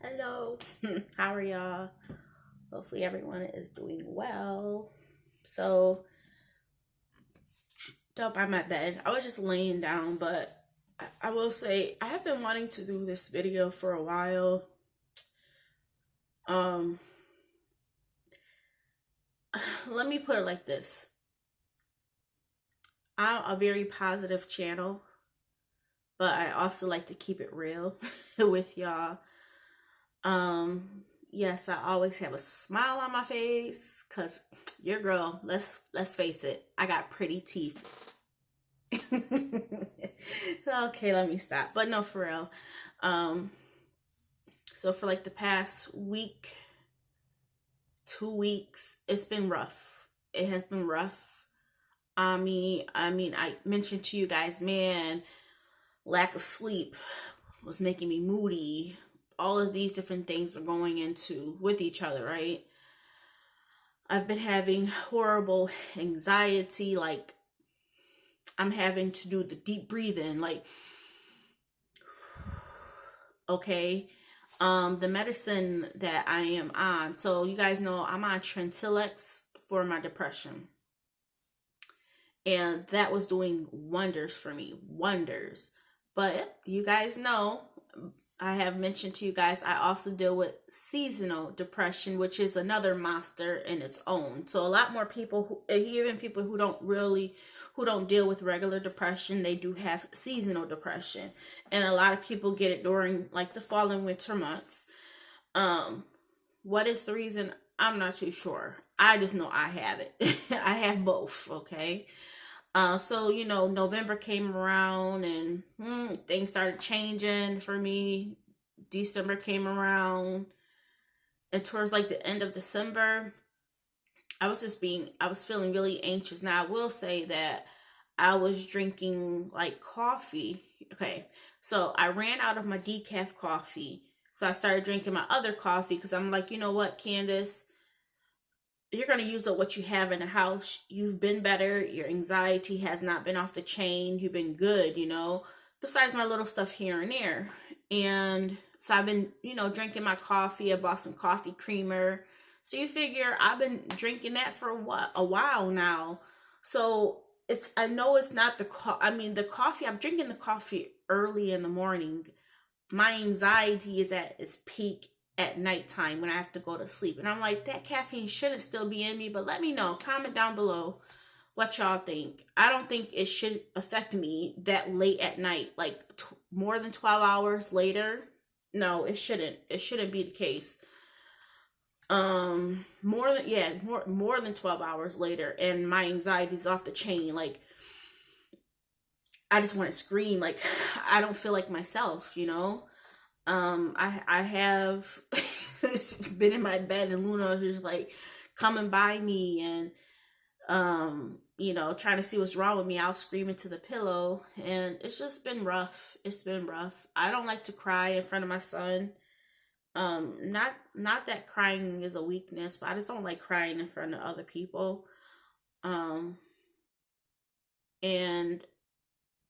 Hello, how are y'all? Hopefully, everyone is doing well. So, up by my bed, I was just laying down, but I will say I have been wanting to do this video for a while. Um, Let me put it like this: I'm a very positive channel, but I also like to keep it real with y'all. Yes, I always have a smile on my face, cause your girl. Let's face it, I got pretty teeth. Okay, let me stop. But no, for real. Um, so for like the past week, 2 weeks, it's been rough. It has been rough. I mentioned to you guys, man, lack of sleep was making me moody. All of these different things are going into with each other, right? I've been having horrible anxiety, like I'm having to do the deep breathing, like okay. The medicine that I am on, so you guys know I'm on Trentilex for my depression. And that was doing wonders for me. Wonders. But you guys know, I have mentioned to you guys, I also deal with seasonal depression, which is another monster in its own. So a lot more people, even people who don't deal with regular depression, they do have seasonal depression. And a lot of people get it during like the fall and winter months. What is the reason? I'm not too sure. I just know I have it. I have both, okay? So November came around and things started changing for me. December came around, and towards like the end of December, I was feeling really anxious. Now I will say that I was drinking like coffee. Okay, so I ran out of my decaf coffee, so I started drinking my other coffee because I'm like, you know what, Candace, you're going to use up what you have in the house. You've been better. Your anxiety has not been off the chain. You've been good, besides my little stuff here and there. And so I've been, drinking my coffee. I bought some coffee creamer. So you figure I've been drinking that for a while now. So I know it's not the coffee, I'm drinking the coffee early in the morning. My anxiety is at its peak at nighttime when I have to go to sleep. And I'm like, that caffeine shouldn't still be in me, but let me know. Comment down below what y'all think. I don't think it should affect me that late at night, like more than 12 hours later. No, it shouldn't. It shouldn't be the case. More than 12 hours later and my anxiety's off the chain. Like I just want to scream. Like I don't feel like myself. I have been in my bed and Luna is like coming by me and trying to see what's wrong with me. I'll scream into the pillow, and it's just been rough. It's been rough. I don't like to cry in front of my son. Not that crying is a weakness, but I just don't like crying in front of other people. And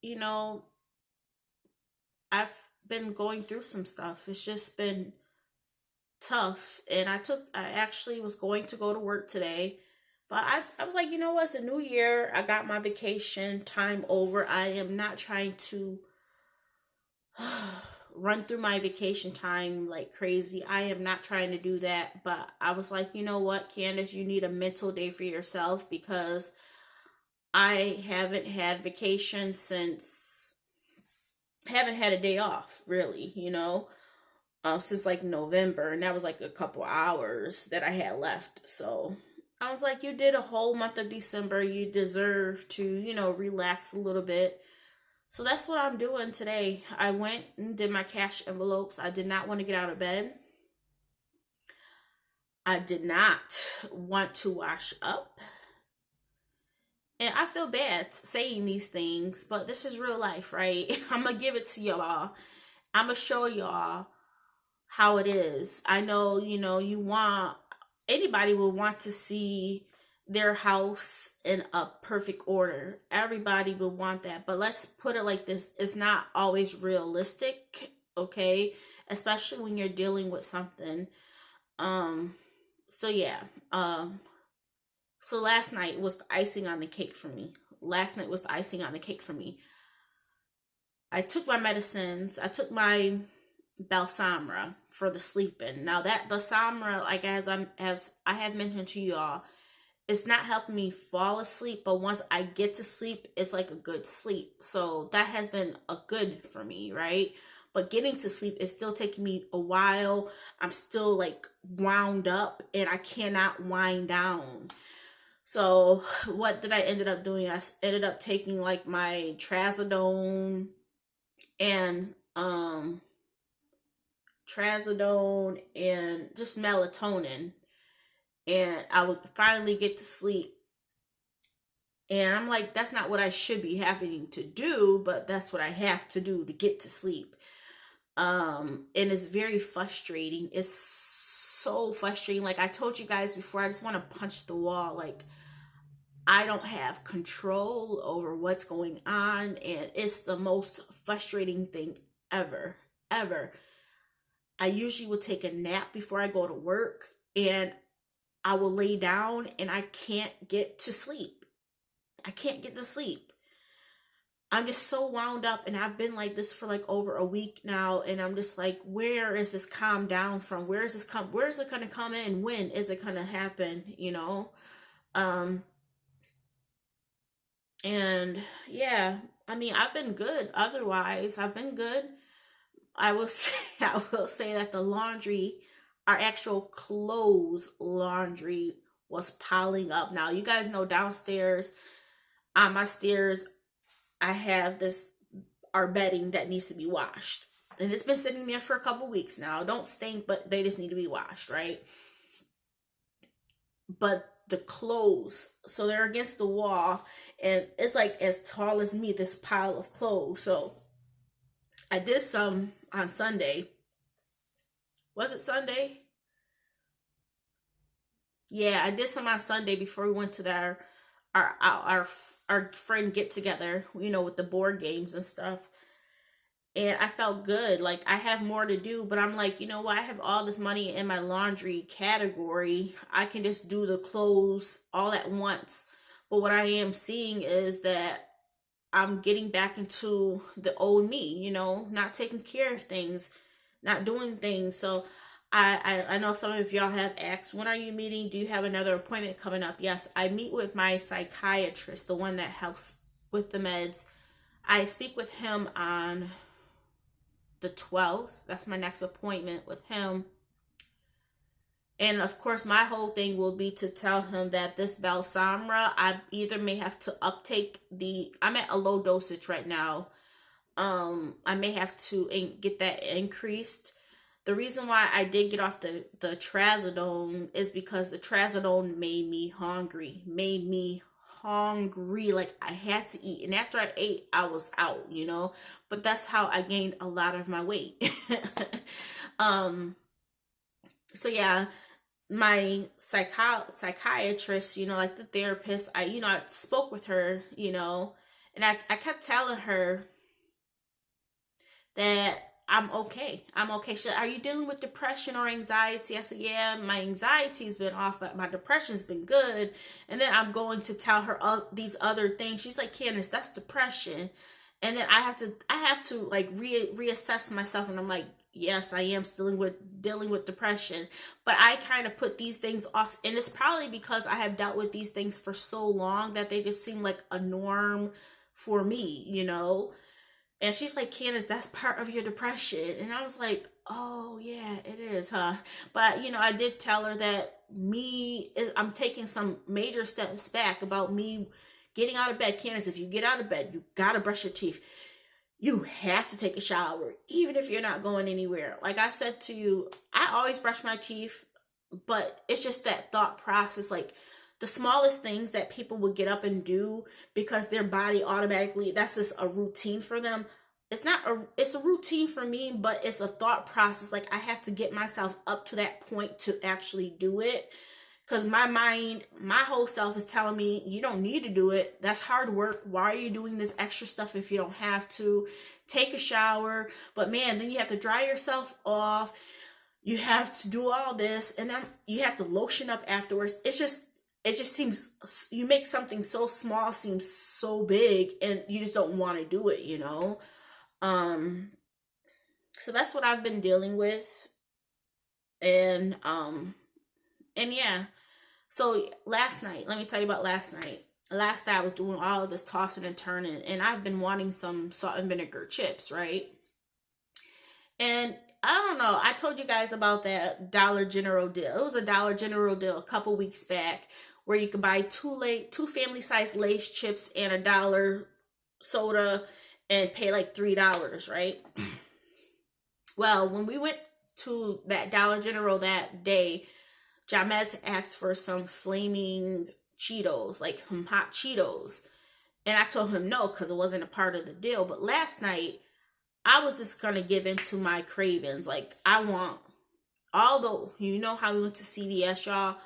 you know, I've been going through some stuff. It's just been tough. And I actually was going to go to work today, but I was like, you know what, it's a new year. I got my vacation time over. I am not trying to run through my vacation time like crazy. I am not trying to do that. But I was like, you know what, Candace, you need a mental day for yourself because I haven't had vacation haven't had a day off really, since like November, and that was like a couple hours that I had left. So I was like, you did a whole month of December, you deserve to, relax a little bit. So that's what I'm doing today. I went and did my cash envelopes. I did not want to get out of bed. I did not want to wash up. And I feel bad saying these things, but this is real life, right? I'm going to give it to y'all. I'm going to show y'all how it is. I know, anybody will want to see their house in a perfect order. Everybody will want that. But let's put it like this. It's not always realistic, okay? especially when you're dealing with something. So yeah. So last night was the icing on the cake for me. Last night was the icing on the cake for me. I took my medicines. I took my balsamra for the sleeping. Now that balsamra, like as I have mentioned to y'all, it's not helping me fall asleep, but once I get to sleep, it's like a good sleep. So that has been a good for me, right? But getting to sleep is still taking me a while. I'm still like wound up and I cannot wind down. So what did I ended up doing? I ended up taking like my trazodone and just melatonin, and I would finally get to sleep. And I'm like, that's not what I should be having to do, but that's what I have to do to get to sleep. And it's very frustrating. It's so frustrating. Like I told you guys before, I just want to punch the wall. Like I don't have control over what's going on, and it's the most frustrating thing ever, ever. I usually will take a nap before I go to work, and I will lay down and I can't get to sleep. I can't get to sleep. I'm just so wound up, and I've been like this for like over a week now, and I'm just like, where is this calm down from? Where is it going to come in? When is it going to happen? And yeah, I mean, I've been good. Otherwise, I've been good. I will say that the laundry, our actual clothes laundry, was piling up. Now, you guys know downstairs, on my stairs, I have our bedding that needs to be washed. And it's been sitting there for a couple weeks now. Don't stink, but they just need to be washed, right? But the clothes, so they're against the wall, and it's like as tall as me, this pile of clothes. So I did some on Sunday. Was it Sunday? Yeah, I did some on Sunday before we went to our friend get together, with the board games and stuff. And I felt good. Like I have more to do, but I'm like, you know what? I have all this money in my laundry category. I can just do the clothes all at once. But what I am seeing is that I'm getting back into the old me, not taking care of things, not doing things. So I know some of y'all have asked, when are you meeting? Do you have another appointment coming up? Yes, I meet with my psychiatrist, the one that helps with the meds. I speak with him on the 12th. That's my next appointment with him. And of course, my whole thing will be to tell him that this balsamra, I either may have to I'm at a low dosage right now. I may have to get that increased. The reason why I did get off the trazodone is because the trazodone made me hungry. Like I had to eat. And after I ate, I was out, But that's how I gained a lot of my weight. So yeah, my psychiatrist, like the therapist, I spoke with her, and I kept telling her that I'm okay. She said, are you dealing with depression or anxiety? I said, yeah, my anxiety's been off, but my depression's been good. And then I'm going to tell her these other things. She's like, Candace, that's depression. And then I have to like reassess myself. And I'm like, yes, I am still dealing with depression, but I kind of put these things off. And it's probably because I have dealt with these things for so long that they just seem like a norm for me, And she's like, Candace, that's part of your depression. And I was like, oh yeah, it is, huh? But, I did tell her that I'm taking some major steps back about me getting out of bed. Candace, if you get out of bed, you gotta brush your teeth. You have to take a shower, even if you're not going anywhere. Like I said to you, I always brush my teeth, but it's just that thought process, like the smallest things that people would get up and do because their body automatically, that's just a routine for them. It's a routine for me, but it's a thought process. Like I have to get myself up to that point to actually do it. Because my whole self is telling me, you don't need to do it. That's hard work. Why are you doing this extra stuff if you don't have to? Take a shower. But man, then you have to dry yourself off. You have to do all this, and then you have to lotion up afterwards. It just seems, you make something so small seem so big, and you just don't want to do it, you know? So that's what I've been dealing with. And yeah. So last night, let me tell you about last night. Last night I was doing all of this tossing and turning, and I've been wanting some salt and vinegar chips, right? And I don't know, I told you guys about that Dollar General deal. It was a Dollar General deal a couple weeks back where you could buy two family size Lay's chips and a dollar soda and pay like $3, right? Well, when we went to that Dollar General that day, Jamez asked for some flaming Cheetos, like some hot Cheetos. And I told him no, because it wasn't a part of the deal. But last night, I was just going to give in to my cravings. Like, I want all the, you know how we went to CVS, y'all?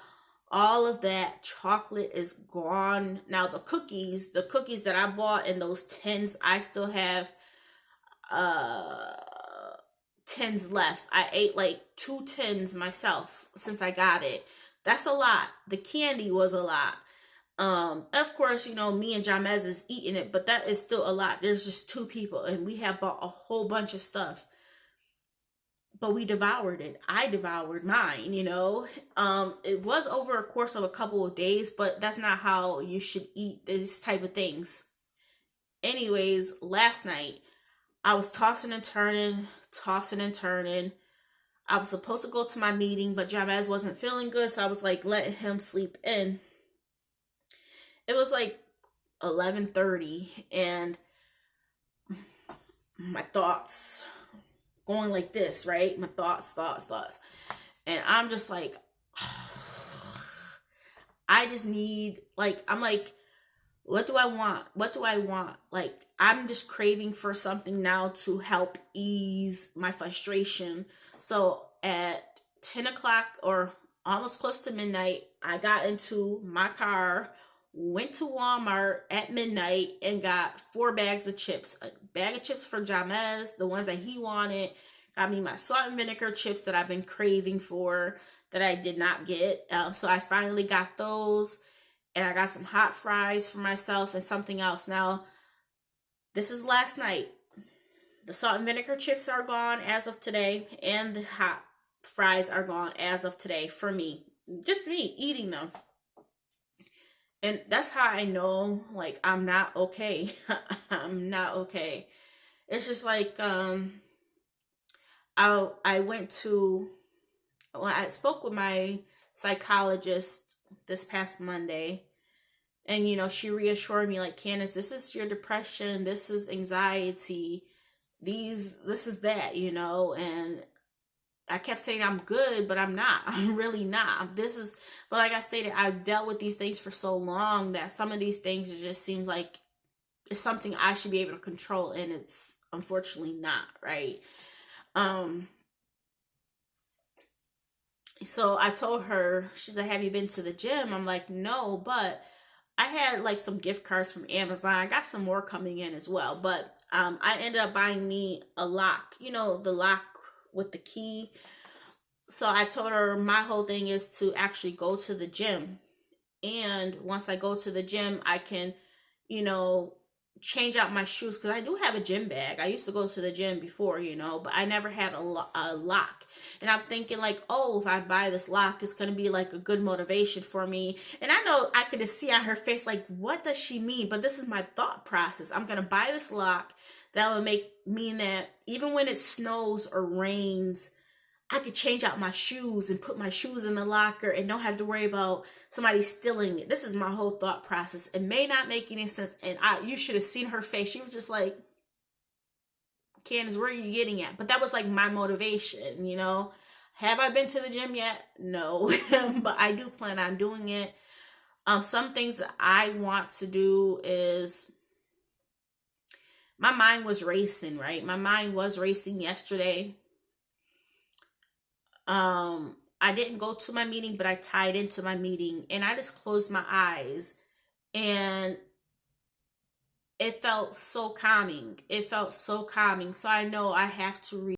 All of that chocolate is gone. Now, the cookies that I bought in those tins, I still have tins left. I ate like 2 tins myself since I got it. That's a lot. The candy was a lot. Of course, you know, me and Jamez is eating it, but that is still a lot. There's just 2 people, and we have bought a whole bunch of stuff. But we devoured it. I devoured mine, you know. It was over a course of a couple of days, but that's not how you should eat this type of things. Anyways, last night, I was tossing and turning. I was supposed to go to my meeting, but Jamez wasn't feeling good, so I was like letting him sleep in. It was like 11:30, and my thoughts going like this, right? My thoughts. And I'm just like, I just need, like, I'm like, what do I want? Like, I'm just craving for something now to help ease my frustration. So at 10 o'clock or almost close to midnight, I got into my car, went to Walmart at midnight, and got 4 bags of chips. A bag of chips for Jamez, the ones that he wanted. Got me my salt and vinegar chips that I've been craving for that I did not get. So I finally got those. And I got some hot fries for myself and something else. Now, this is last night. The salt and vinegar chips are gone as of today. And the hot fries are gone as of today for me. Just me eating them. And that's how I know, like, I'm not okay. I'm not okay. It's just like, I spoke with my psychologist this past Monday, and you know, she reassured me, like, Candace, this is your depression, this is anxiety, this is that, you know. And I kept saying I'm good, but I'm not. I'm really not. But like I stated, I've dealt with these things for so long that some of these things, it just seems like it's something I should be able to control, and it's unfortunately not, right? So I told her, she's like, have you been to the gym? I'm like, no, but I had like some gift cards from Amazon. I got some more coming in as well. But I ended up buying me a lock, you know, the lock with the key. So I told her my whole thing is to actually go to the gym. And once I go to the gym, I can, you know, change out my shoes, because I do have a gym bag. I used to go to the gym before, you know, but I never had a lock. And I'm thinking like, oh, if I buy this lock, it's going to be like a good motivation for me. And I know I could just see on her face, like, what does she mean? But this is my thought process. I'm going to buy this lock that will mean that even when it snows or rains, I could change out my shoes and put my shoes in the locker and don't have to worry about somebody stealing it. This is my whole thought process. It may not make any sense. And you should have seen her face. She was just like, Candace, where are you getting at? But that was like my motivation, you know. Have I been to the gym yet? No. But I do plan on doing it. Some things that I want to do is, my mind was racing, right? My mind was racing yesterday. I didn't go to my meeting, but I tied into my meeting, and I just closed my eyes, and it felt so calming. It felt so calming. So I know I have to